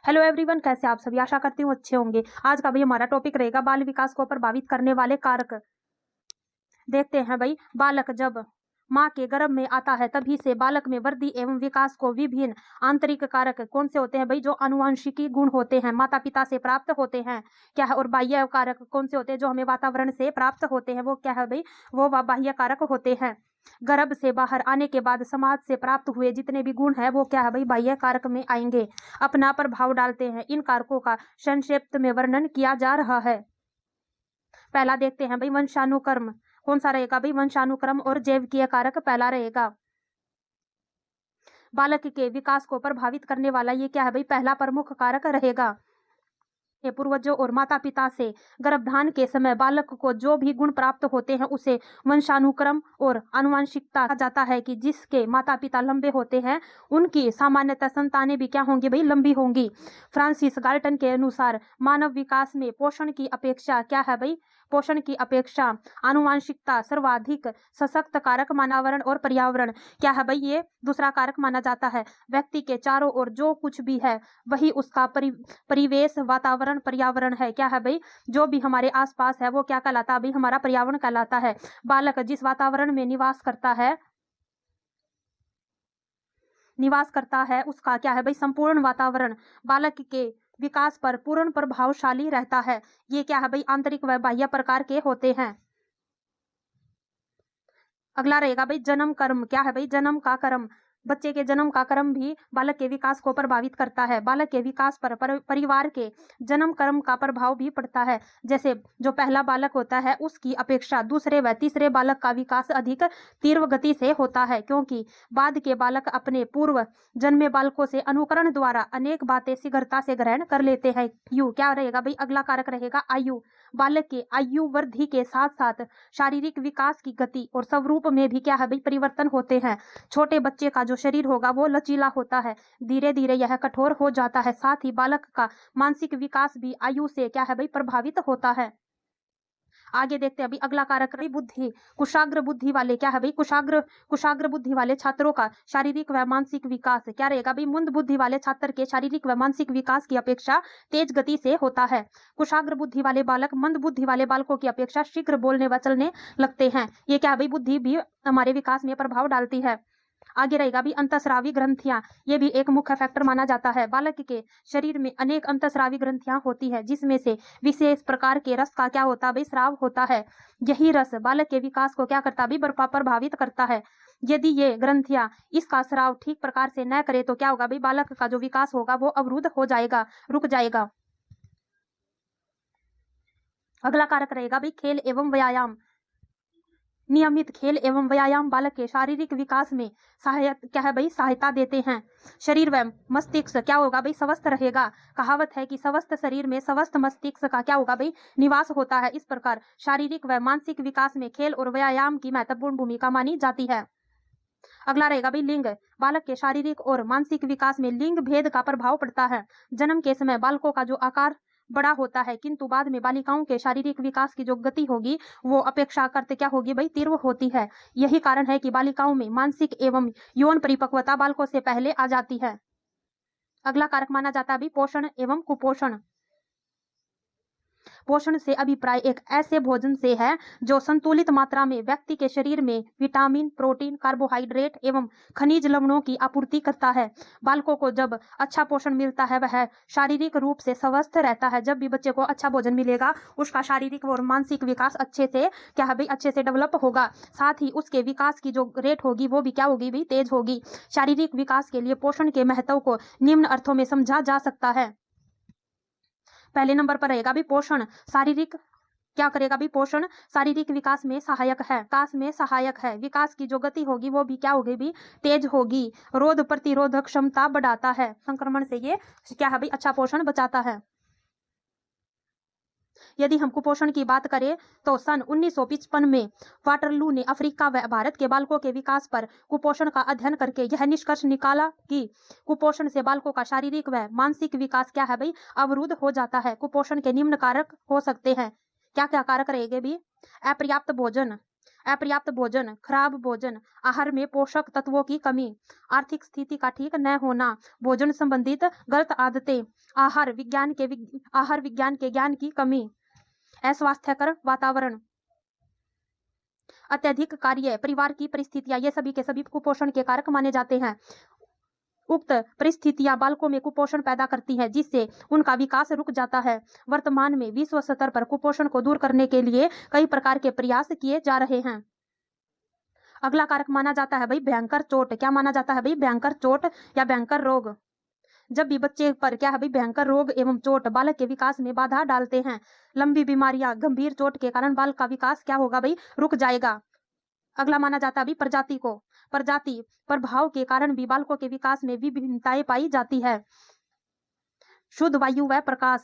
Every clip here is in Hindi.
हेलो एवरीवन, कैसे आप सभी? आशा करती हूँ अच्छे होंगे। आज का भाई हमारा टॉपिक रहेगा बाल विकास को प्रभावित करने वाले कारक। देखते हैं भाई, बालक जब माँ के गर्भ में आता है तभी से बालक में वृद्धि एवं विकास को विभिन्न आंतरिक कारक कौन से होते हैं भाई? जो आनुवंशिकी गुण होते हैं, माता पिता से प्राप्त होते हैं, क्या है? और बाह्य कारक कौन से होते हैं? जो हमें वातावरण से प्राप्त होते हैं, वो क्या है भाई? वो बाह्य कारक होते हैं। गर्भ से बाहर आने के बाद समाज से प्राप्त हुए जितने भी गुण है वो क्या है भाई? बाह्य कारक में आएंगे, अपना प्रभाव डालते हैं। इन कारकों का संक्षिप्त में वर्णन किया जा रहा है। पहला देखते हैं भाई, वंशानुक्रम। कौन सा रहेगा भाई? वंशानुक्रम और जैविकीय कारक पहला रहेगा। बालक के विकास को प्रभावित करने वाला ये क्या है भाई? पहला प्रमुख कारक रहेगा। पूर्वजों और माता पिता से गर्भधान के समय बालक को जो भी गुण प्राप्त होते हैं उसे वंशानुक्रम और आनुवंशिकता कहा जाता है। कि जिसके माता पिता लंबे होते हैं उनकी सामान्यतः संतानें भी क्या होंगी भाई? लंबी होंगी। फ्रांसिस गाल्टन के अनुसार मानव विकास में पोषण की अपेक्षा क्या है भाई? पोषण की अपेक्षा आनुवंशिकता सर्वाधिक सशक्त कारक मानवावरण और पर्यावरण क्या है भाई? ये दूसरा कारक माना जाता है। व्यक्ति के चारों ओर जो कुछ भी है वही उसका परिवेश वातावरण पर्यावरण है। क्या है भाई? जो भी हमारे आसपास है वो क्या कहलाता है भाई? हमारा पर्यावरण कहलाता है। बालक जिस वातावरण में निवास करता है उसका क्या है भाई? संपूर्ण वातावरण बालक के विकास पर पूर्ण प्रभावशाली रहता है। ये क्या है भाई? आंतरिक व बाह्य प्रकार के होते हैं। अगला रहेगा भाई, जन्म कर्म। क्या है भाई? जन्म का कर्म। बच्चे के जन्म का कर्म भी बालक के विकास को प्रभावित करता है। बालक के विकास पर परिवार के जन्म कर्म का प्रभाव भी पड़ता है। जैसे जो पहला बालक होता है उसकी अपेक्षा दूसरे व तीसरे बालक का विकास अधिक तीव्र गति से होता है, क्योंकि बाद के बालक अपने पूर्व जन्मे बालकों से अनुकरण द्वारा अनेक बातें शीघ्रता से ग्रहण कर लेते हैं। यू क्या रहेगा भाई? अगला कारक रहेगा आयु। बालक के आयु वृद्धि के साथ साथ शारीरिक विकास की गति और स्वरूप में भी क्या है भाई? परिवर्तन होते हैं। छोटे बच्चे का जो शरीर होगा वो लचीला होता है, धीरे धीरे यह कठोर हो जाता है। साथ ही बालक का मानसिक विकास भी आयु से क्या है भाई? प्रभावित होता है। आगे देखते हैं अभी अगला कारक बुद्धि। कुशाग्र बुद्धि वाले क्या है भाई? कुशाग्र बुद्धि वाले छात्रों का शारीरिक व मानसिक विकास क्या रहेगा भाई? मंद बुद्धि वाले छात्र के शारीरिक व मानसिक विकास की अपेक्षा तेज गति से होता है। कुशाग्र बुद्धि वाले बालक मंद बुद्धि वाले बालकों की अपेक्षा शीघ्र बोलने व चलने लगते हैं। ये क्या है भाई? बुद्धि भी हमारे विकास में प्रभाव डालती है। आगे रहेगा भी अंतःस्रावी ग्रंथियां। ये भी एक मुख्य फैक्टर माना जाता है। बालक के शरीर में अनेक अंतःस्रावी ग्रंथियां होती है जिसमें से विशेष प्रकार के रस का क्या होता है भाई? स्राव होता है। यही रस बालक के विकास को क्या करता है भाई? प्रभावित करता है। यदि ये ग्रंथियां इसका स्राव ठीक प्रकार से न करे तो क्या होगा भाई? बालक का जो विकास होगा वो अवरुद्ध हो जाएगा, रुक जाएगा। अगला कारक रहेगा भाई खेल एवं व्यायाम। नियमित खेल एवं व्यायाम बालक के शारीरिक विकास में सहायता देते हैं। शरीर व मस्तिष्क क्या होगा भाई? स्वस्थ रहेगा। कहावत है कि स्वस्थ शरीर में स्वस्थ मस्तिष्क का क्या होगा भाई? निवास होता है। इस प्रकार शारीरिक व मानसिक विकास में खेल और व्यायाम की महत्वपूर्ण भूमिका मानी जाती है। अगला रहेगा भाई लिंग। बालक के शारीरिक और मानसिक विकास में लिंग भेद का प्रभाव पड़ता है। जन्म के समय बालकों का जो आकार बड़ा होता है, किंतु बाद में बालिकाओं के शारीरिक विकास की जो गति होगी वो अपेक्षाकृत क्या होगी भाई? तीव्र होती है। यही कारण है कि बालिकाओं में मानसिक एवं यौन परिपक्वता बालकों से पहले आ जाती है। अगला कारक माना जाता है भाई पोषण एवं कुपोषण। पोषण से अभिप्राय एक ऐसे भोजन से है जो संतुलित मात्रा में व्यक्ति के शरीर में विटामिन, प्रोटीन, कार्बोहाइड्रेट एवं खनिज लवणों की आपूर्ति करता है। बालकों को जब अच्छा पोषण मिलता है वह शारीरिक रूप से स्वस्थ रहता है। जब भी बच्चे को अच्छा भोजन मिलेगा उसका शारीरिक और मानसिक विकास अच्छे से क्या है भाई? अच्छे से डेवलप होगा। साथ ही उसके विकास की जो रेट होगी वो भी क्या होगी भाई? तेज होगी। शारीरिक विकास के लिए पोषण के महत्व को निम्न अर्थों में समझा जा सकता है। पहले नंबर पर रहेगा भी पोषण शारीरिक क्या करेगा भी? पोषण शारीरिक विकास में सहायक है। विकास की जो गति होगी वो भी क्या होगी भी? तेज होगी। रोग प्रतिरोधक क्षमता बढ़ाता है। संक्रमण से ये क्या है भाई? अच्छा पोषण बचाता है। यदि हम कुपोषण की बात करें तो सन 1955 में वाटरलू ने अफ्रीका व भारत के बालकों के विकास पर कुपोषण का अध्ययन करके यह निष्कर्ष निकाला कि कुपोषण से बालकों का शारीरिक व मानसिक विकास क्या है भाई? अवरुद्ध हो जाता है। कुपोषण के निम्न कारक हो सकते हैं। क्या क्या कारक रहेंगे भी? अपर्याप्त भोजन। अपर्याप्त भोजन, खराब भोजन, आहार में पोषक तत्वों की कमी, आर्थिक स्थिति का ठीक न होना, भोजन संबंधित गलत आदतें, आहार विज्ञान के ज्ञान की कमी, अस्वास्थ्यकर वातावरण, अत्यधिक कार्य, परिवार की परिस्थितियां, ये सभी के सभी कुपोषण के कारक माने जाते हैं। उक्त परिस्थितियां बालकों में कुपोषण पैदा करती हैं, जिससे उनका विकास रुक जाता है। वर्तमान में विश्व स्तर पर कुपोषण को दूर करने के लिए कई प्रकार के प्रयास किए जा रहे हैं। अगला कारक माना जाता है भाई भयंकर चोट। क्या माना जाता है भाई? भयंकर चोट या भयंकर रोग। जब भी बच्चे पर क्या है भाई भयंकर रोग एवं चोट बालक के विकास में बाधा डालते हैं। लंबी बीमारियां, गंभीर चोट के कारण बालक का विकास क्या होगा भाई? रुक जाएगा। अगला माना जाता है भाई प्रजाति को। प्रजाति प्रभाव के कारण भी बालकों के विकास में विभिन्नताएं पाई जाती है। शुद्ध वायु व प्रकाश।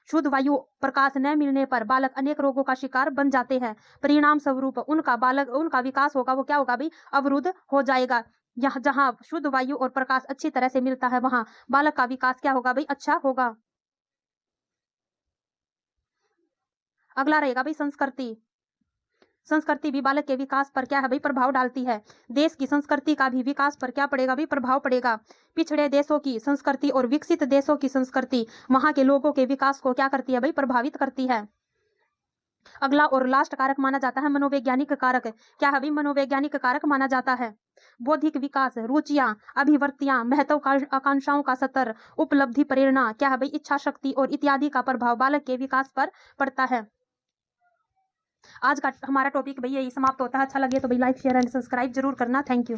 शुद्ध वायु प्रकाश न मिलने पर बालक अनेक रोगों का शिकार बन जाते हैं। परिणाम स्वरूप उनका विकास होगा वो क्या होगा भाई? अवरुद्ध हो जाएगा। यहाँ जहाँ शुद्ध वायु और प्रकाश अच्छी तरह से मिलता है वहां बालक का विकास क्या होगा भाई? अच्छा होगा। अगला रहेगा भाई संस्कृति। संस्कृति भी बालक के विकास पर क्या है भाई? प्रभाव डालती है। देश की संस्कृति का भी विकास पर क्या पड़ेगा भाई? प्रभाव पड़ेगा। पिछड़े देशों की संस्कृति और विकसित देशों की संस्कृति वहां के लोगों के विकास को क्या करती है भाई? प्रभावित करती है। अगला और लास्ट कारक माना जाता है मनोवैज्ञानिक कारक। क्या है भाई? मनोवैज्ञानिक कारक माना जाता है बौद्धिक विकास, रुचियां, अभिवृत्तियां, महत्वाकांक्षाओं का स्तर, उपलब्धि, प्रेरणा, क्या है भाई? इच्छा शक्ति और इत्यादि का प्रभाव बालक के विकास पर पड़ता है। आज का हमारा टॉपिक भाई यही समाप्त होता है। अच्छा लगे तो भाई लाइक, शेयर एंड सब्सक्राइब जरूर करना। Thank you.